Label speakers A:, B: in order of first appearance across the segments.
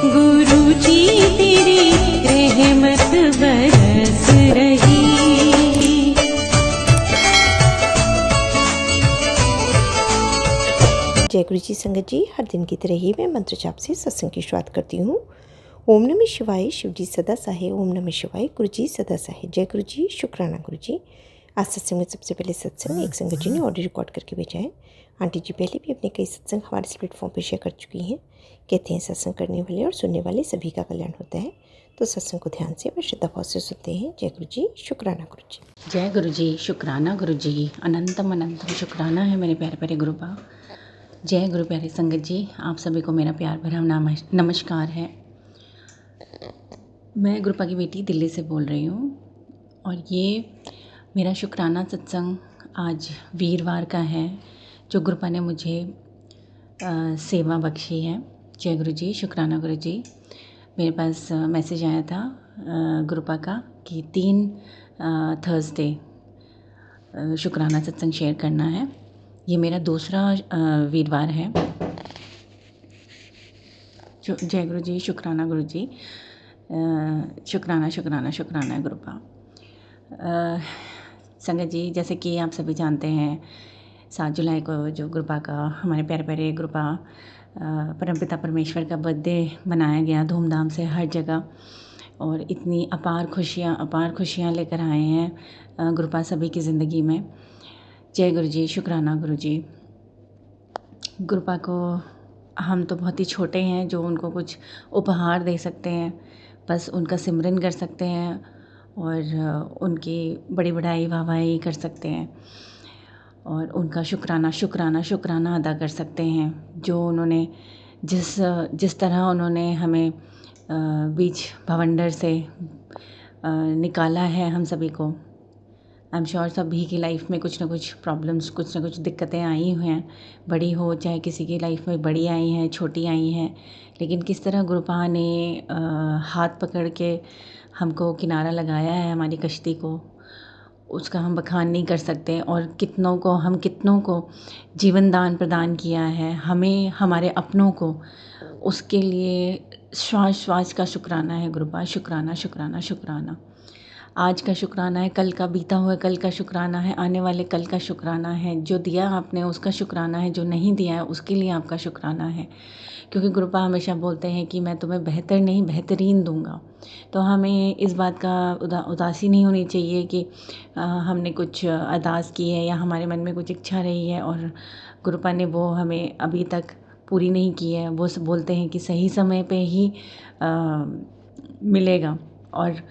A: गुरु जी तेरी रहमत बरस रही।
B: जय गुरु जी संगत जी, हर दिन की तरह ही मैं मंत्र जाप से सत्संग की शुरुआत करती हूँ। ओम नमः शिवाय, शिव जी सदा सहाय। ओम नमः शिवाय, गुरु जी सदा सहाय। जय गुरु जी, शुक्राना गुरु जी। आज सत्संग में सबसे पहले सत्संग एक संगत जी ने ऑडियो रिकॉर्ड करके भेजा है। आंटी जी पहले भी अपने कई सत्संग हमारे इस प्लेटफॉर्म पर शेयर कर चुकी हैं। कहते हैं सत्संग करने वाले और सुनने वाले सभी का कल्याण होता है। तो सत्संग को ध्यान से व श्रद्धा भाव से सुनते हैं। जय गुरु जी, शुक्राना गुरु जी।
C: जय गुरु जी, शुक्राना गुरु जी। अनंतम अनंतम शुक्राना है मेरे प्यारे प्यारे गुरु बा। जय गुरु प्यारे संगत जी, आप सभी को मेरा प्यार भरा नमस्कार है। मैं गुरुपा की बेटी दिल्ली से बोल रही हूँ और ये मेरा शुक्राना सत्संग आज वीरवार का है जो गुरुपा ने मुझे सेवा बख्शी है। जय गुरु जी, शुक्राना गुरु जी। मेरे पास मैसेज आया था गुरुपा का कि 3 थर्सडे शुक्राना सत्संग शेयर करना है। ये मेरा दूसरा वीरवार है। जय गुरु जी, शुक्राना गुरु जी। शुक्राना शुक्राना शुक्राना गुरुपा। संगत जी, जैसे कि आप सभी जानते हैं 7 जुलाई को जो गुरुपा का हमारे प्यारे प्यारे गुरुपा परमपिता परमेश्वर का बर्थडे मनाया गया धूमधाम से हर जगह, और इतनी अपार खुशियाँ लेकर आए हैं गुरुपा सभी की ज़िंदगी में। जय गुरु जी, शुक्राना गुरु जी। गुरुपा को हम तो बहुत ही छोटे हैं जो उनको कुछ उपहार दे सकते हैं, बस उनका सिमरन कर सकते हैं और उनकी बड़ी बड़ाई वाहवाही कर सकते हैं और उनका शुक्राना अदा कर सकते हैं। जो उन्होंने जिस तरह उन्होंने हमें बीच भवंडर से निकाला है हम सभी को। आई एम श्योर सभी की लाइफ में कुछ ना कुछ प्रॉब्लम्स, कुछ ना कुछ दिक्कतें आई हुई हैं, बड़ी हो चाहे किसी की लाइफ में बड़ी आई हैं, छोटी आई हैं, लेकिन किस तरह गुरुपा ने हाथ पकड़ के हमको किनारा लगाया है हमारी कश्ती को, उसका हम बखान नहीं कर सकते। और कितनों को जीवन दान प्रदान किया है हमें, हमारे अपनों को, उसके लिए श्वास का शुक्राना है गुरुपा। शुक्राना। आज का शुक्राना है, कल का बीता हुआ कल का शुक्राना है, आने वाले कल का शुक्राना है। जो दिया आपने उसका शुक्राना है, जो नहीं दिया है उसके लिए आपका शुक्राना है। क्योंकि गुरुपा हमेशा बोलते हैं कि मैं तुम्हें बेहतर नहीं बेहतरीन दूंगा। तो हमें इस बात का उदासी नहीं होनी चाहिए कि हमने कुछ अरदास की है या हमारे मन में कुछ इच्छा रही है और गुरुपा ने वो हमें अभी तक पूरी नहीं की है। वो बोलते हैं कि सही समय पे ही मिलेगा, और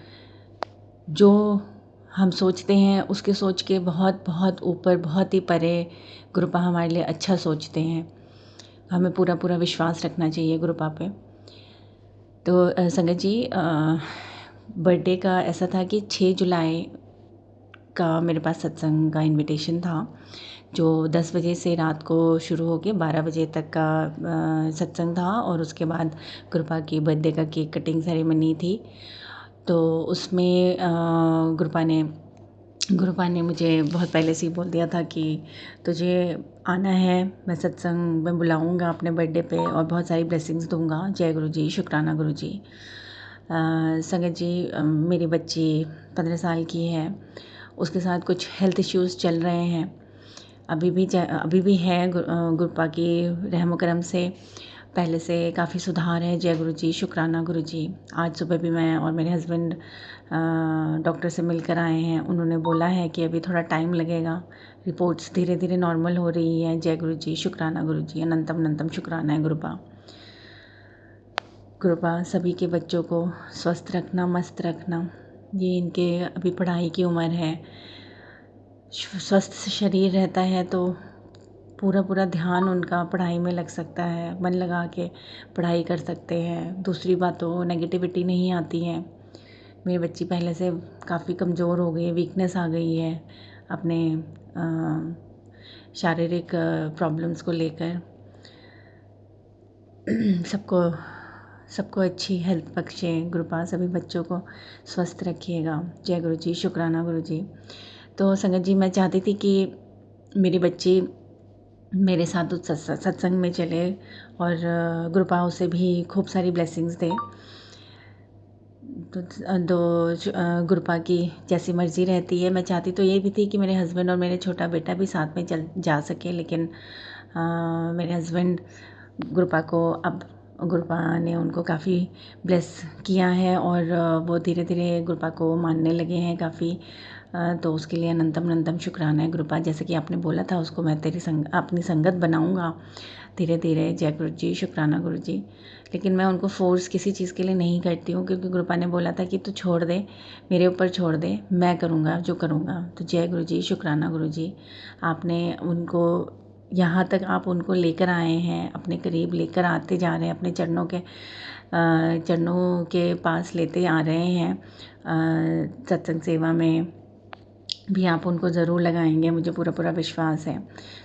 C: जो हम सोचते हैं उसके सोच के बहुत बहुत ऊपर, बहुत ही परे गुरुपा हमारे लिए अच्छा सोचते हैं। हमें पूरा विश्वास रखना चाहिए गुरुपा पे। तो संगत जी, बर्थडे का ऐसा था कि 6 जुलाई का मेरे पास सत्संग का इनविटेशन था जो 10 बजे से रात को शुरू हो के 12 बजे तक का सत्संग था, और उसके बाद गुरुपा की बर्थडे का केक कटिंग सेरेमनी थी। तो उसमें गुरुपा ने मुझे बहुत पहले से ही बोल दिया था कि तुझे आना है, मैं सत्संग में बुलाऊंगा अपने बर्थडे पे और बहुत सारी ब्लेसिंग्स दूंगा। जय गुरु जी, शुक्राना गुरु जी। संगत जी, मेरी बच्ची 15 साल की है, उसके साथ कुछ हेल्थ इश्यूज़ चल रहे हैं, अभी भी है। गुरुपा की रहमो करम से पहले से काफ़ी सुधार है। जय गुरु जी, शुक्राना गुरु जी। आज सुबह भी मैं और मेरे हस्बैंड डॉक्टर से मिलकर आए हैं। उन्होंने बोला है कि अभी थोड़ा टाइम लगेगा, रिपोर्ट्स धीरे धीरे नॉर्मल हो रही है। जय गुरु जी, शुक्राना गुरु जी। अनंतम अनंतम शुक्राना है गुरुपा। गुरुपा सभी के बच्चों को स्वस्थ रखना, मस्त रखना। ये इनके अभी पढ़ाई की उम्र है, स्वस्थ शरीर रहता है तो पूरा ध्यान उनका पढ़ाई में लग सकता है, मन लगा के पढ़ाई कर सकते हैं। दूसरी बातों नेगेटिविटी नहीं आती है। मेरी बच्ची पहले से काफ़ी कमज़ोर हो गई है, वीकनेस आ गई है अपने शारीरिक प्रॉब्लम्स को लेकर। सबको अच्छी हेल्थ बख्शे गुरुपा, सभी बच्चों को स्वस्थ रखिएगा। जय गुरु जी, शुक्राना गुरु जी। तो संगत जी, मैं चाहती थी कि मेरी बच्ची मेरे साथ उस सत्संग में चले और कृपा उसे भी खूब सारी ब्लेसिंग्स दे। तो गुरुपा की जैसी मर्ज़ी रहती है। मैं चाहती तो ये भी थी कि मेरे हस्बैंड और मेरे छोटा बेटा भी साथ में चल जा सके, लेकिन मेरे हस्बैंड गुरुपा को अब गुरुपा ने उनको काफ़ी ब्लेस किया है और वो धीरे धीरे गुरुपा को मानने लगे हैं काफ़ी। तो उसके लिए अनंतम अनंतम शुक्राना है गुरुपा। जैसे कि आपने बोला था उसको मैं तेरी अपनी संगत बनाऊँगा धीरे धीरे। जय गुरु जी, शुक्राना गुरु जी। लेकिन मैं उनको फ़ोर्स किसी चीज़ के लिए नहीं करती हूँ, क्योंकि गुरुपा ने बोला था कि तू छोड़ दे, मेरे ऊपर छोड़ दे, मैं करूँगा जो करूँगा। तो जय गुरु जी, शुक्राना गुरु जी। आपने उनको यहाँ तक आप उनको लेकर आए हैं, अपने करीब लेकर आते जा रहे हैं, अपने चरणों के पास लेते आ रहे हैं। सत्संग सेवा में भी आप उनको ज़रूर लगाएंगे, मुझे पूरा पूरा विश्वास है।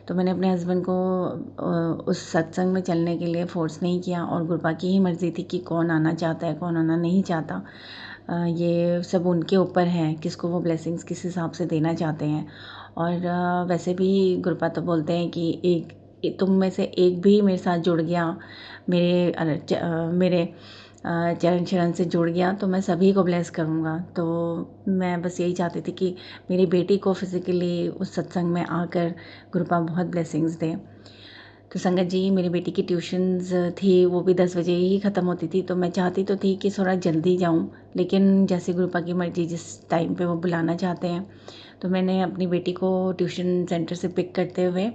C: तो मैंने अपने हस्बैंड को उस सत्संग में चलने के लिए फ़ोर्स नहीं किया और गुरुपा की ही मर्ज़ी थी कि कौन आना चाहता है, कौन आना नहीं चाहता। ये सब उनके ऊपर है, किसको वो ब्लेसिंग्स किस हिसाब से देना चाहते हैं। और वैसे भी गुरुपा तो बोलते हैं कि तुम में से एक भी मेरे साथ जुड़ गया, मेरे चरण शरण से जुड़ गया, तो मैं सभी को ब्लेस करूँगा। तो मैं बस यही चाहती थी कि मेरी बेटी को फिज़िकली उस सत्संग में आकर गुरुपा बहुत ब्लेसिंग्स दें। तो संगत जी, मेरी बेटी की ट्यूशन्स थी, वो भी 10 बजे ही ख़त्म होती थी। तो मैं चाहती तो थी कि थोड़ा जल्दी जाऊँ, लेकिन जैसे गुरुपा की मर्ज़ी, जिस टाइम पे वो बुलाना चाहते हैं। तो मैंने अपनी बेटी को ट्यूशन सेंटर से पिक करते हुए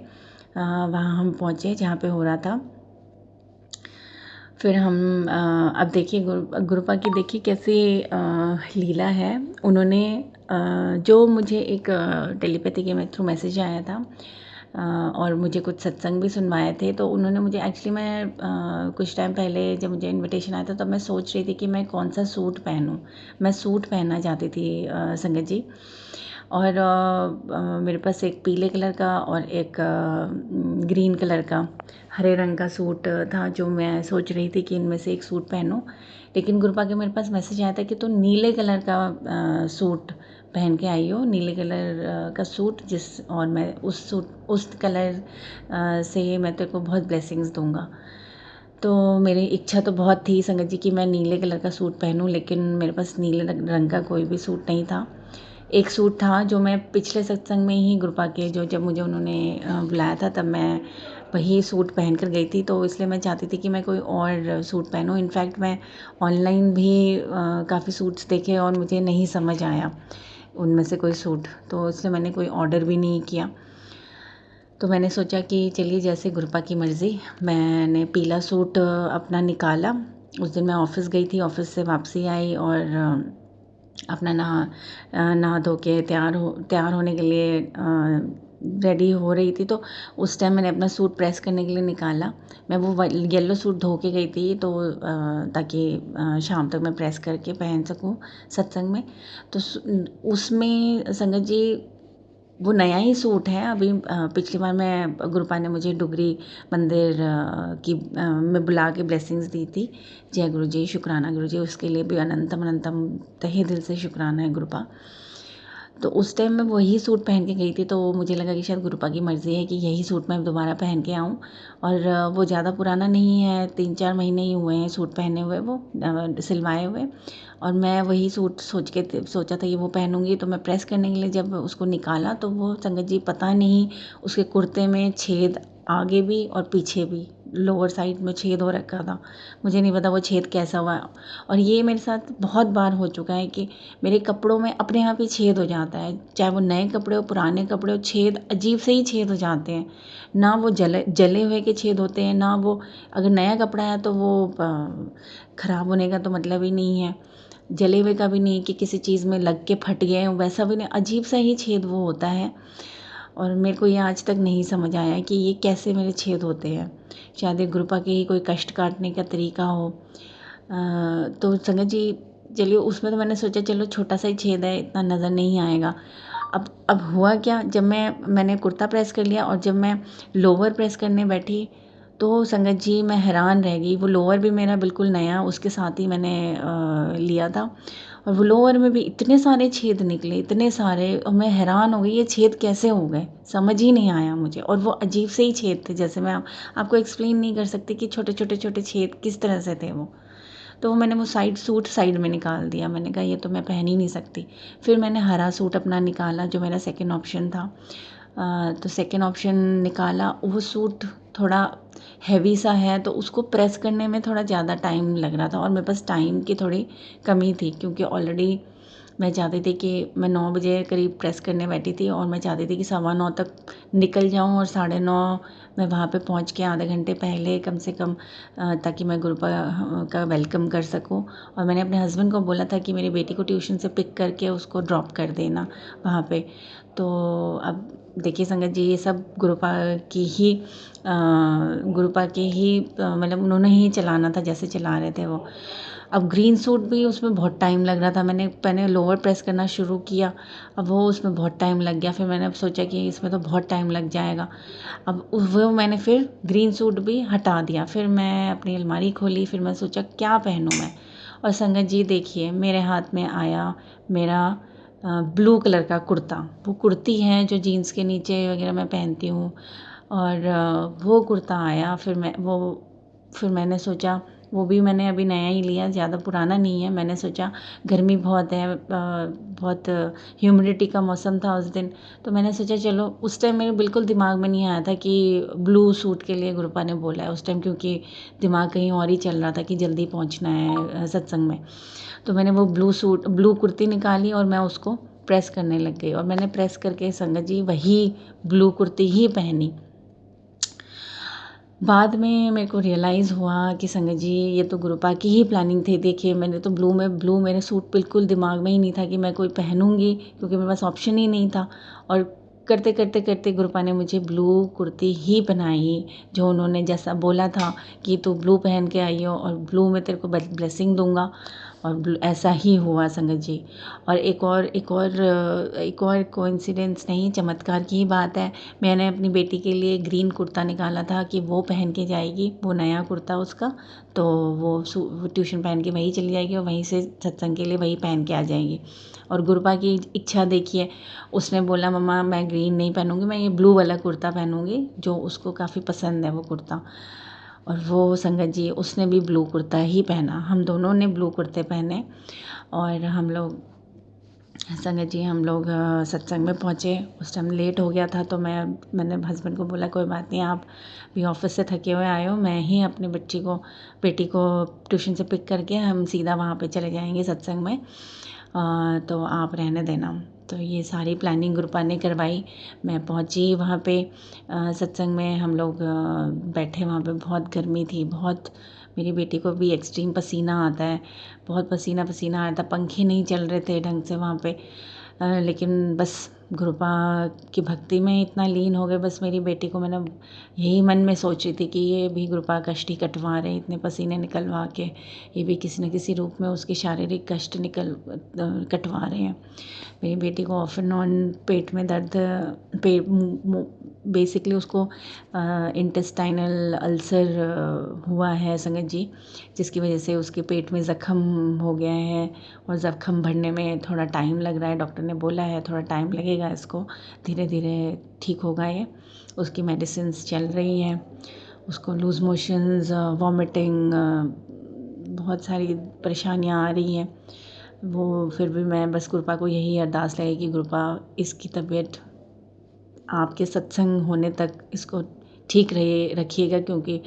C: वहाँ हम पहुँचे जहाँ पे हो रहा था। फिर हम अब देखिए गुरुपा की देखिए कैसी लीला है। उन्होंने जो मुझे एक टेलीपैथी के थ्रू मैसेज आया था और मुझे कुछ सत्संग भी सुनवाए थे। तो उन्होंने मुझे एक्चुअली मैं कुछ टाइम पहले जब मुझे इनविटेशन आया था, तब मैं सोच रही थी कि मैं कौन सा सूट पहनूं। मैं सूट पहनना चाहती थी संगत जी। और मेरे पास एक पीले कलर का और एक ग्रीन कलर का, हरे रंग का सूट था, जो मैं सोच रही थी कि इनमें से एक सूट पहनूं। लेकिन गुरुपा के मेरे पास मैसेज आया था कि तू नीले कलर का सूट पहन के आई हो, नीले कलर का सूट, और मैं उस कलर से मैं तेरे को बहुत ब्लेसिंग्स दूंगा। तो मेरी इच्छा तो बहुत थी संगत जी कि मैं नीले कलर का सूट पहनूं, लेकिन मेरे पास नीले रंग का कोई भी सूट नहीं था। एक सूट था जो मैं पिछले सत्संग में ही गुरुपा के जब मुझे उन्होंने बुलाया था, तब मैं वही सूट पहन कर गई थी। तो इसलिए मैं चाहती थी कि मैं कोई और सूट पहनूं। इनफैक्ट मैं ऑनलाइन भी काफ़ी सूट्स देखे और मुझे नहीं समझ आया उनमें से कोई सूट, तो इसलिए मैंने कोई ऑर्डर भी नहीं किया। तो मैंने सोचा कि चलिए जैसे गुरुपा की मर्ज़ी। मैंने पीला सूट अपना निकाला। उस दिन मैं ऑफ़िस गई थी, ऑफ़िस से वापसी आई और अपना नहा धो के तैयार होने के लिए रेडी हो रही थी। तो उस टाइम मैंने अपना सूट प्रेस करने के लिए निकाला। मैं वो येलो सूट धो के गई थी, तो ताकि शाम तक मैं प्रेस करके पहन सकूं सत्संग में। तो उसमें संगत जी वो नया ही सूट है। अभी पिछली बार मैं गुरुपा ने मुझे डुगरी मंदिर में बुला के ब्लेसिंग्स दी थी। जय गुरु जी, शुक्राना गुरु जी, उसके लिए भी अनंतम अनंतम तहे दिल से शुक्राना है गुरुपा। तो उस टाइम मैं वही सूट पहन के गई थी, तो मुझे लगा कि शायद गुरुपा की मर्ज़ी है कि यही सूट मैं दोबारा पहन के आऊँ। और वो ज़्यादा पुराना नहीं है, 3-4 महीने ही हुए हैं सूट पहने हुए, वो सिलवाए हुए। और मैं वही सूट सोचा था कि वो पहनूंगी। तो मैं प्रेस करने के लिए जब उसको निकाला, तो वो संगत जी पता नहीं उसके कुर्ते में छेद आगे भी और पीछे भी, लोअर साइड में छेद हो रखा था। मुझे नहीं पता वो छेद कैसा हुआ। और ये मेरे साथ बहुत बार हो चुका है कि मेरे कपड़ों में अपने आप ही छेद हो जाता है, चाहे वो नए कपड़े हो पुराने कपड़े हो, छेद अजीब से ही छेद हो जाते हैं। ना वो जले हुए के छेद होते हैं, ना वो अगर नया कपड़ा है तो वो ख़राब होने का तो मतलब ही नहीं है, जले हुए का भी नहीं कि किसी चीज़ में लग के फट गए, वैसा भी नहीं, अजीब सा ही छेद वो होता है। और मेरे को ये आज तक नहीं समझ आया कि ये कैसे मेरे छेद होते हैं। शायद ये गुरुपा के ही कोई कष्ट काटने का तरीका हो। तो संगत जी चलिए, उसमें तो मैंने सोचा चलो छोटा सा ही छेद है, इतना नज़र नहीं आएगा। अब हुआ क्या, जब मैंने कुर्ता प्रेस कर लिया और जब मैं लोअर प्रेस करने बैठी, तो संगत जी मैं हैरान रह गई। वो लोअर भी मेरा बिल्कुल नया उसके साथ ही मैंने लिया था। और वो लोअर में भी इतने सारे छेद निकले, इतने सारे, और मैं हैरान हो गई ये छेद कैसे हो गए, समझ ही नहीं आया मुझे। और वो अजीब से ही छेद थे, जैसे मैं आपको एक्सप्लेन नहीं कर सकती कि छोटे छोटे छोटे छेद किस तरह से थे वो। तो वो मैंने वो सूट साइड में निकाल दिया, मैंने कहा ये तो मैं पहन ही नहीं सकती। फिर मैंने हरा सूट अपना निकाला जो मेरा सेकंड ऑप्शन था। तो सेकंड ऑप्शन निकाला, वो सूट थोड़ा हैवी सा है, तो उसको प्रेस करने में थोड़ा ज़्यादा टाइम लग रहा था, और मेरे पास टाइम की थोड़ी कमी थी, क्योंकि ऑलरेडी मैं चाहती थी कि मैं 9 बजे करीब प्रेस करने बैठी थी, और मैं चाहती थी कि 9:15 तक निकल जाऊं, और 9:30 मैं वहाँ पे पहुँच के आधे घंटे पहले कम से कम, ताकि मैं गुरुपा का वेलकम कर सकूं। और मैंने अपने हस्बैंड को बोला था कि मेरी बेटी को ट्यूशन से पिक करके उसको ड्रॉप कर देना वहाँ पे। तो अब देखिए संगत जी, ये सब गुरुपा की ही मतलब उन्होंने ही चलाना था जैसे चला रहे थे वो। अब ग्रीन सूट भी उसमें बहुत टाइम लग रहा था, मैंने लोअर प्रेस करना शुरू किया, अब वो उसमें बहुत टाइम लग गया। फिर मैंने अब सोचा कि इसमें तो बहुत टाइम लग जाएगा, अब वो मैंने फिर ग्रीन सूट भी हटा दिया। फिर मैं अपनी अलमारी खोली, फिर मैं सोचा क्या पहनूं मैं। और संगत जी देखिए, मेरे हाथ में आया मेरा ब्लू कलर का कुर्ता। वो कुर्ती है जो जीन्स के नीचे वगैरह मैं पहनती हूँ, और वो कुर्ता आया। फिर मैंने सोचा, वो भी मैंने अभी नया ही लिया, ज़्यादा पुराना नहीं है। मैंने सोचा गर्मी बहुत है, बहुत ह्यूमिडिटी का मौसम था उस दिन, तो मैंने सोचा चलो, उस टाइम मेरे बिल्कुल दिमाग में नहीं आया था कि ब्लू सूट के लिए गुरुपा ने बोला है उस टाइम, क्योंकि दिमाग कहीं और ही चल रहा था कि जल्दी पहुंचना है सत्संग में। तो मैंने वो ब्लू कुर्ती निकाली और मैं उसको प्रेस करने लग गई, और मैंने प्रेस करके संगत जी वही ब्लू कुर्ती ही पहनी। बाद में मेरे को रियलाइज़ हुआ कि संगत जी ये तो गुरुपा की ही प्लानिंग थी। देखिए मैंने तो ब्लू मेरे सूट बिल्कुल दिमाग में ही नहीं था कि मैं कोई पहनूंगी, क्योंकि मेरे पास ऑप्शन ही नहीं था। और करते करते करते गुरुपा ने मुझे ब्लू कुर्ती ही पहनाई, जो उन्होंने जैसा बोला था कि तू ब्लू पहन के आई हो और ब्लू में तेरे को ब्लेसिंग दूंगा, और ऐसा ही हुआ संगत जी। और एक और कोइंसिडेंस नहीं, चमत्कार की ही बात है। मैंने अपनी बेटी के लिए ग्रीन कुर्ता निकाला था कि वो पहन के जाएगी, वो नया कुर्ता उसका, तो वो ट्यूशन पहन के वहीं चली जाएगी, और वहीं से सत्संग के लिए वही पहन के आ जाएगी। और गुरुपा की इच्छा देखिए, उसने बोला मम्मा मैं ग्रीन नहीं पहनूंगी, मैं ये ब्लू वाला कुर्ता पहनूंगी, जो उसको काफ़ी पसंद है वो कुर्ता। और वो संगत जी उसने भी ब्लू कुर्ता ही पहना, हम दोनों ने ब्लू कुर्ते पहने। और हम लोग सत्संग में पहुँचे। उस टाइम लेट हो गया था, तो मैंने हस्बैंड को बोला कोई बात नहीं, आप भी ऑफिस से थके हुए आए हो, मैं ही अपनी बेटी को ट्यूशन से पिक करके हम सीधा वहाँ पे चले जाएंगे सत्संग में, तो आप रहने देना। तो ये सारी प्लानिंग गुरुपा ने करवाई। मैं पहुँची वहाँ पे सत्संग में, हम लोग बैठे वहाँ पे, बहुत गर्मी थी, बहुत, मेरी बेटी को भी एक्सट्रीम पसीना आता है, बहुत पसीना पसीना आ रहा था, पंखे नहीं चल रहे थे ढंग से वहाँ पे। लेकिन बस गुरुपा की भक्ति में इतना लीन हो गए, बस मेरी बेटी को मैंने यही मन में सोच रही थी कि ये भी गुरुपा कष्ट ही कटवा रहे, इतने पसीने निकलवा के ये भी किसी न किसी रूप में उसकी शारीरिक कष्ट कटवा रहे हैं। मेरी बेटी को ऑफ एंड ऑन पेट में दर्द, बेसिकली उसको इंटेस्टाइनल अल्सर हुआ है संगत जी, जिसकी वजह से उसके पेट में ज़ख्म हो गया है, और ज़ख्म भरने में थोड़ा टाइम लग रहा है। डॉक्टर ने बोला है थोड़ा टाइम लगेगा इसको, धीरे धीरे ठीक होगा ये। उसकी मेडिसिन्स चल रही हैं, उसको लूज़ मोशंस, वॉमिटिंग, बहुत सारी परेशानियाँ आ रही हैं। वो फिर भी मैं बस गुरुपा को यही अरदास रही कि गुरुपा इसकी तबीयत आपके सत्संग होने तक इसको ठीक रखिएगा, क्योंकि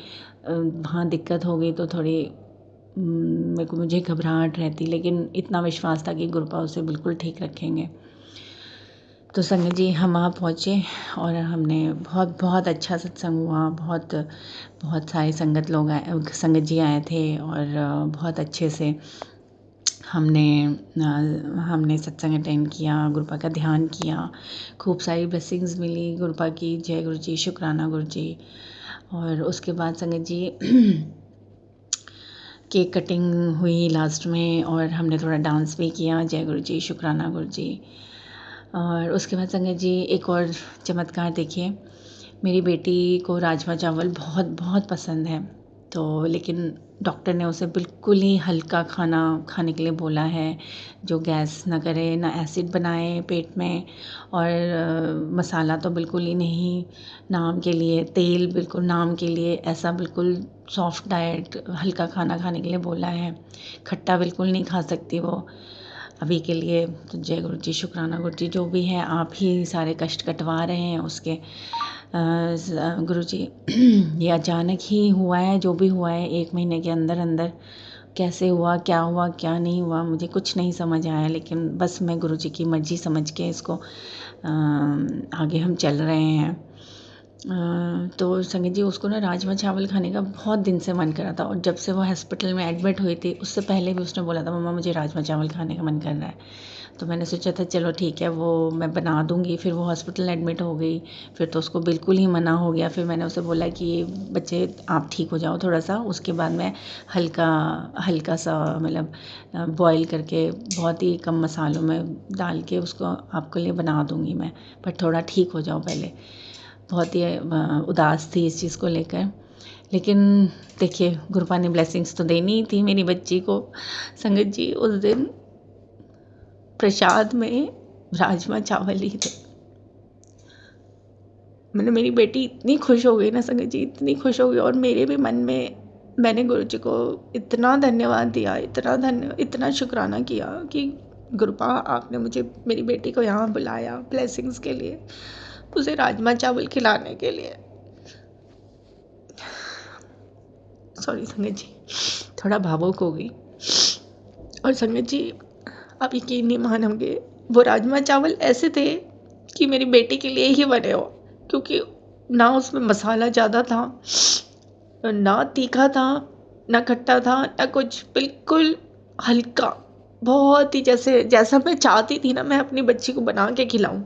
C: वहाँ दिक्कत हो गई तो थोड़ी मुझे घबराहट रहती, लेकिन इतना विश्वास था कि गुरुपा उसे बिल्कुल ठीक रखेंगे। तो संगत जी हम वहाँ पहुँचे, और हमने बहुत अच्छा सत्संग हुआ। बहुत सारे संगत जी आए थे, और बहुत अच्छे से हमने सत्संग अटेंड किया, गुरुपा का ध्यान किया, खूब सारी ब्लेसिंग्स मिली गुरुपा की। जय गुरु जी, शुक्राना गुरु जी। और उसके बाद संगत जी केक कटिंग हुई लास्ट में, और हमने थोड़ा डांस भी किया। जय गुरु जी, शुक्राना गुरु जी। और उसके बाद संगत जी एक और चमत्कार देखिए, मेरी बेटी को राजमा चावल बहुत बहुत पसंद है, तो लेकिन डॉक्टर ने उसे बिल्कुल ही हल्का खाना खाने के लिए बोला है, जो गैस ना करे, ना एसिड बनाए पेट में, और मसाला तो बिल्कुल ही नहीं, नाम के लिए तेल बिल्कुल नाम के लिए, ऐसा बिल्कुल सॉफ्ट डाइट हल्का खाना खाने के लिए बोला है। खट्टा बिल्कुल नहीं खा सकती वो अभी के लिए। तो जय गुरु जी, शुक्राना गुरु जी, जो भी है आप ही सारे कष्ट कटवा रहे हैं उसके। गुरु जी ये अचानक ही हुआ है, जो भी हुआ है 1 महीने के अंदर अंदर, कैसे हुआ क्या नहीं हुआ मुझे कुछ नहीं समझ आया, लेकिन बस मैं गुरु जी की मर्जी समझ के इसको आगे हम चल रहे हैं। तो संगत जी, उसको ना राजमा चावल खाने का बहुत दिन से मन कर रहा था, और जब से वो हॉस्पिटल में एडमिट हुई थी उससे पहले भी उसने बोला था मम्मा मुझे राजमा चावल खाने का मन कर रहा है। तो मैंने सोचा था चलो ठीक है, वो मैं बना दूँगी। फिर वो हॉस्पिटल एडमिट हो गई, फिर तो उसको बिल्कुल ही मना हो गया। फिर मैंने उसे बोला कि बच्चे आप ठीक हो जाओ थोड़ा सा, उसके बाद मैं हल्का सा मतलब बॉईल करके बहुत ही कम मसालों में डाल के उसको आपके लिए बना दूँगी मैं, पर थोड़ा ठीक हो जाओ पहले। बहुत ही उदास थी इस चीज़ को लेकर। लेकिन देखिए, गुरुपा ने ब्लेसिंग्स तो देनी ही थी मेरी बच्ची को। संगत जी, उस दिन प्रसाद में राजमा चावल ही थे। मेरी बेटी इतनी खुश हो गई ना संगत जी, इतनी खुश हो गई, और मेरे भी मन में मैंने गुरु जी को इतना धन्यवाद दिया, इतना शुक्राना किया कि गुरुपा आपने मुझे मेरी बेटी को यहाँ बुलाया ब्लेसिंग्स के लिए, उसे राजमा चावल खिलाने के लिए। सॉरी संगत जी, थोड़ा भावुक हो गई। और संगत जी, आप यकीन नहीं मानोगे, वो राजमा चावल ऐसे थे कि मेरी बेटी के लिए ही बने हो, क्योंकि ना उसमें मसाला ज़्यादा था, ना तीखा था, ना खट्टा था, ना कुछ, बिल्कुल हल्का, बहुत ही जैसा मैं चाहती थी ना मैं अपनी बच्ची को बना के खिलाऊं,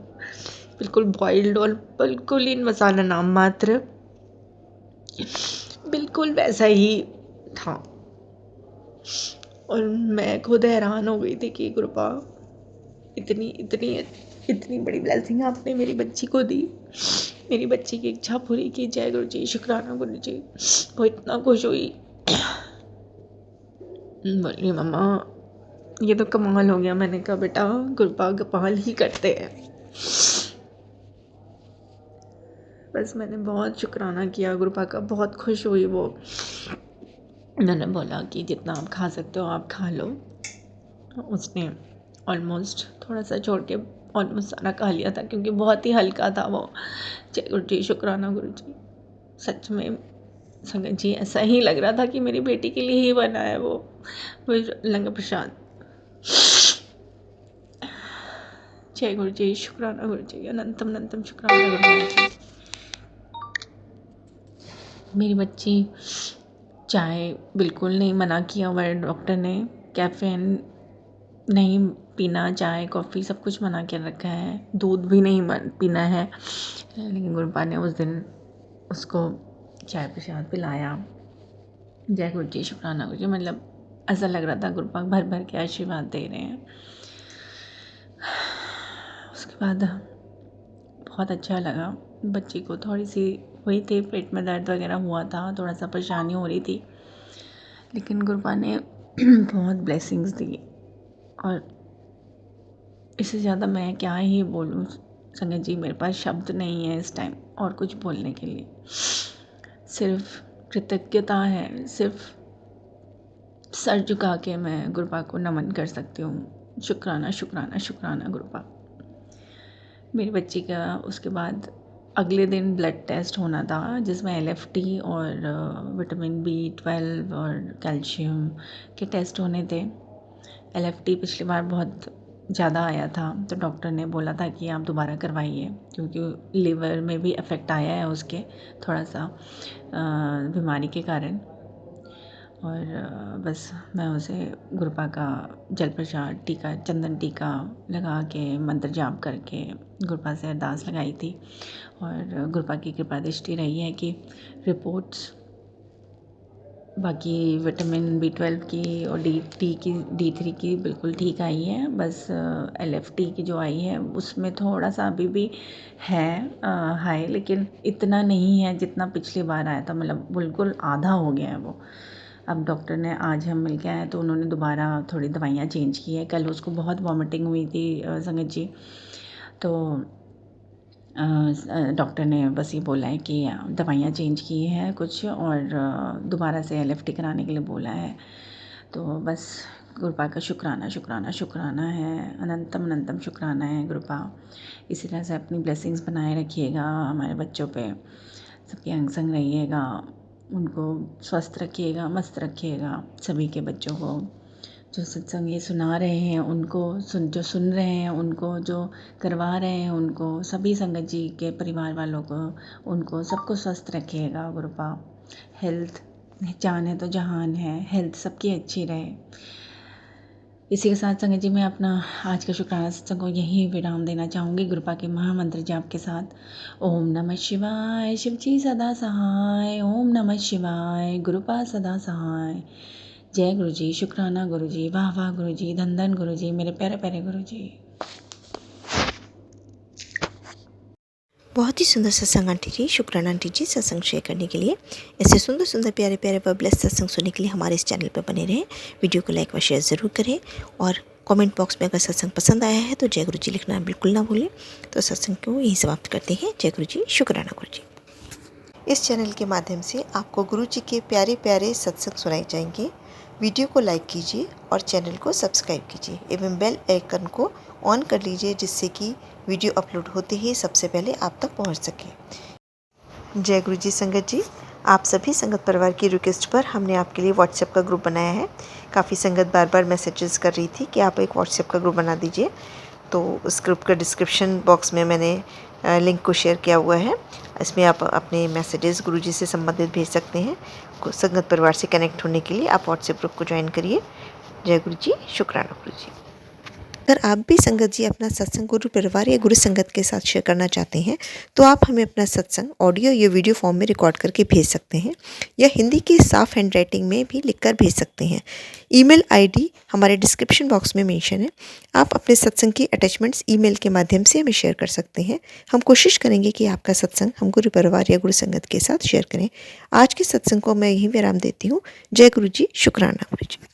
C: बिल्कुल बॉइल्ड और बिल्कुल ही मसाला नाम मात्र, बिल्कुल वैसा ही था। और मैं खुद हैरान हो गई थी कि गुरुपा इतनी इतनी इतनी बड़ी ब्लेसिंग आपने मेरी बच्ची को दी, मेरी बच्ची की इच्छा पूरी की। जय गुरु जी, शुक्राना गुरु जी। वो इतना खुश हुई, बोली मम्मा ये तो कमाल हो गया। मैंने कहा बेटा, गुरुपा कमाल ही करते हैं। बस मैंने बहुत शुक्राना किया गुरुपा का, बहुत खुश हुई वो। मैंने बोला कि जितना आप खा सकते हो आप खा लो। उसने ऑलमोस्ट थोड़ा सा छोड़ के ऑलमोस्ट सारा खा लिया था, क्योंकि बहुत ही हल्का था वो। जय गुरु जी, शुक्राना गुरु जी। सच में संगत जी, ऐसा ही लग रहा था कि मेरी बेटी के लिए ही बना है वो लंगर प्रसाद। जय गुरु जी, शुक्राना गुरु जी, अनंतम अनंतम शुक्राना गुरु जी। मेरी बच्ची चाय बिल्कुल नहीं मना किया हुआ है डॉक्टर ने, कैफ़ीन नहीं पीना, चाय कॉफ़ी सब कुछ मना कर रखा है, दूध भी नहीं पीना है। लेकिन गुरुपा ने उस दिन उसको चाय प्रसाद पिलाया। जय गुरु जी, शुक्राना गुरु जी। मतलब ऐसा लग रहा था गुरुपा भर भर के आशीर्वाद दे रहे हैं। उसके बाद बहुत अच्छा लगा। बच्ची को थोड़ी सी हुई थी, पेट में दर्द वगैरह हुआ था, थोड़ा सा परेशानी हो रही थी, लेकिन गुरुपा ने बहुत ब्लेसिंग्स दी। और इससे ज़्यादा मैं क्या ही बोलूँ संगत जी, मेरे पास शब्द नहीं है इस टाइम और कुछ बोलने के लिए। सिर्फ कृतज्ञता है, सिर्फ सर झुका के मैं गुरुपा को नमन कर सकती हूँ। शुक्राना शुक्राना शुक्राना गुरुपा। मेरी बच्ची का उसके बाद अगले दिन ब्लड टेस्ट होना था, जिसमें LFT और विटामिन B12 और कैल्शियम के टेस्ट होने थे। LFT पिछली बार बहुत ज़्यादा आया था, तो डॉक्टर ने बोला था कि आप दोबारा करवाइए, क्योंकि लिवर में भी इफ़ेक्ट आया है उसके थोड़ा सा बीमारी के कारण। और बस मैं उसे गुरुपा का जल प्रसाद टीका, चंदन टीका लगा के मंत्र जाप करके गुरुपा से अरदास लगाई थी। और गुरुपा की कृपा दृष्टि रही है कि रिपोर्ट्स बाकी विटामिन B12 की और D3 की बिल्कुल ठीक आई है। बस LFT की जो आई है उसमें थोड़ा सा अभी भी है हाई, लेकिन इतना नहीं है जितना पिछली बार आया था, मतलब बिल्कुल आधा हो गया है वो। अब डॉक्टर ने, आज हम मिल के आए तो उन्होंने दोबारा थोड़ी दवाइयाँ चेंज की है। कल उसको बहुत वॉमिटिंग हुई थी संगत जी, तो डॉक्टर ने बस ये बोला है कि दवाइयाँ चेंज की हैं कुछ, और दोबारा से LFT कराने के लिए बोला है। तो बस गुरुपा का शुक्राना शुक्राना शुक्राना है, अनंतम अनंतम शुक्राना है गुरुपा। इसी तरह से अपनी ब्लेसिंग्स बनाए रखिएगा हमारे बच्चों पे, सबके अंग संग रहिएगा, उनको स्वस्थ रखिएगा, मस्त रखिएगा सभी के बच्चों को। जो सत्संग ये सुना रहे हैं उनको, जो सुन रहे हैं उनको, जो करवा रहे हैं उनको, सभी संगत जी के परिवार वालों को, उनको सबको स्वस्थ रखिएगा गुरुपा। हेल्थ जान है तो जहान है, हेल्थ सबकी अच्छी रहे। इसी के साथ संगत जी मैं अपना आज का शुक्राना सत्संग को यहीं विराम देना चाहूँगी गुरुपा के महामंत्र जाप के साथ। ओम नमः शिवाय, शिव जी सदा सहाय। ओम नमः शिवाय, गुरुपा सदा सहाय। जय गुरु जी, शुक्राना गुरु जी, वाह वाह गुरु जी, धन धन गुरु जी, मेरे प्यारे प्यारे गुरु जी।
B: बहुत ही सुंदर सत्संग आंटी जी, शुक्राना आंटी जी सत्संग शेयर करने के लिए। ऐसे सुंदर सुंदर प्यारे प्यारे व ब्लेस सत्संग सुनने के लिए हमारे इस चैनल पर बने रहें। वीडियो को लाइक व शेयर ज़रूर करें, और कमेंट बॉक्स में अगर सत्संग पसंद आया है तो जय गुरु जी लिखना बिल्कुल ना भूलें। तो सत्संग को यहीं समाप्त करते हैं। जय गुरु जी, शुक्राना गुरु जी। इस चैनल के माध्यम से आपको गुरु जी के प्यारे प्यारे सत्संग सुनाए जाएंगे। वीडियो को लाइक कीजिए और चैनल को सब्सक्राइब कीजिए एवं बेल आइकन को ऑन कर लीजिए, जिससे कि वीडियो अपलोड होते ही सबसे पहले आप तक पहुंच सके। जय गुरु जी संगत जी, आप सभी संगत परिवार की रिक्वेस्ट पर हमने आपके लिए व्हाट्सएप का ग्रुप बनाया है। काफ़ी संगत बार बार मैसेजेस कर रही थी कि आप एक व्हाट्सएप का ग्रुप बना दीजिए, तो उस ग्रुप का डिस्क्रिप्शन बॉक्स में मैंने लिंक को शेयर किया हुआ है। इसमें आप अपने मैसेजेस गुरुजी से संबंधित भेज सकते हैं। संगत परिवार से कनेक्ट होने के लिए आप व्हाट्सएप ग्रुप को ज्वाइन करिए। जय गुरु जी, शुक्राना गुरु जी। अगर आप भी संगत जी अपना सत्संग गुरु परिवार या गुरु संगत के साथ शेयर करना चाहते हैं तो आप हमें अपना सत्संग ऑडियो या वीडियो फॉर्म में रिकॉर्ड करके भेज सकते हैं, या हिंदी की साफ हैंड राइटिंग में भी लिखकर भेज सकते हैं। ईमेल आईडी हमारे डिस्क्रिप्शन बॉक्स में मेंशन है। आप अपने सत्संग की अटैचमेंट्स ईमेल के माध्यम से हमें शेयर कर सकते हैं। हम कोशिश करेंगे कि आपका सत्संग हम गुरु परिवार या गुरु संगत के साथ शेयर करें। आज के सत्संग को मैं यहीं विराम देती हूँ। जय गुरु जी, शुक्राना गुरु जी।